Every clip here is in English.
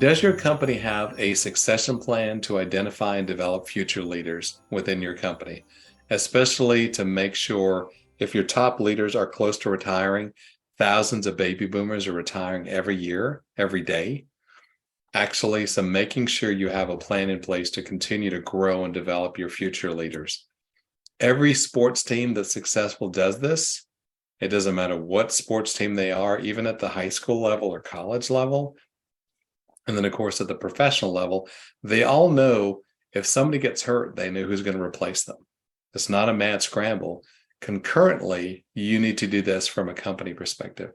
Does your company have a succession plan to identify and develop future leaders within your company, especially to make sure if your top leaders are close to retiring, thousands of baby boomers are retiring every year, every day? Actually, so making sure you have a plan in place to continue to grow and develop your future leaders. Every sports team that's successful does this. It doesn't matter what sports team they are, even at the high school level or college level. And then, of course, at the professional level, they all know if somebody gets hurt, they know who's going to replace them. It's not a mad scramble. Concurrently, you need to do this from a company perspective.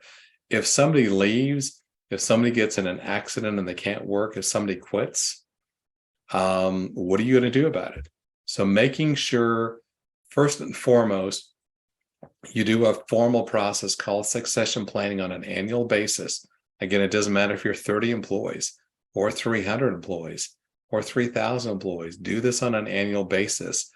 If somebody leaves, if somebody gets in an accident and they can't work, if somebody quits, what are you going to do about it? So making sure, first and foremost, you do a formal process called succession planning on an annual basis. Again, it doesn't matter if you're 30 employees or 300 employees or 3,000 employees. Do this on an annual basis.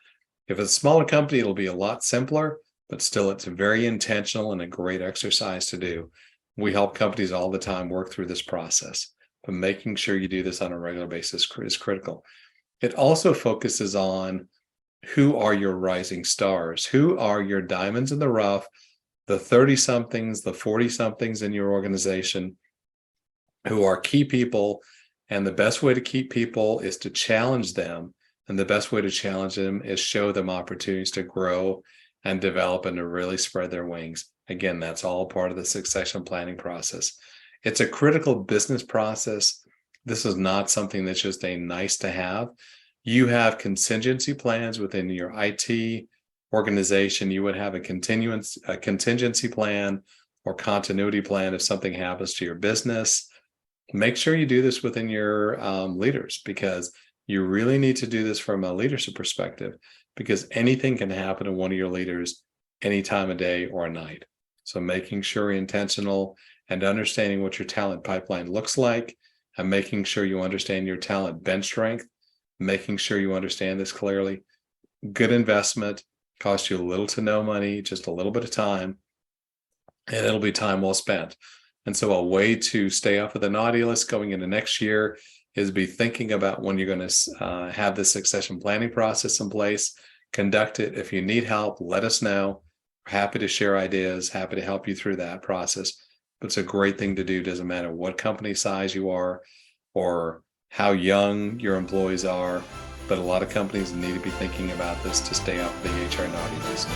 If it's a smaller company, it'll be a lot simpler, but still it's very intentional and a great exercise to do. We help companies all the time work through this process, but making sure you do this on a regular basis is critical. It also focuses on who are your rising stars? Who are your diamonds in the rough, the 30 somethings, the 40 somethings in your organization who are key people? And the best way to keep people is to challenge them. And the best way to challenge them is show them opportunities to grow and develop and to really spread their wings. Again, that's all part of the succession planning process. It's a critical business process. This is not something that's just a nice to have. You have contingency plans within your IT organization. You would have a contingency plan or continuity plan if something happens to your business. Make sure you do this within your leaders, because you really need to do this from a leadership perspective, because anything can happen to one of your leaders any time of day or night. So making sure you're intentional and understanding what your talent pipeline looks like, and making sure you understand your talent bench strength, making sure you understand this clearly. Good investment, costs you little to no money, just a little bit of time, and it'll be time well spent. And so a way to stay off of the naughty list going into next year is be thinking about when you're going to have this succession planning process in place. Conduct it. If you need help, let us know. We're happy to share ideas, happy to help you through that process. But it's a great thing to do. Doesn't matter what company size you are or how young your employees are, but a lot of companies need to be thinking about this to stay off the HR naughty list.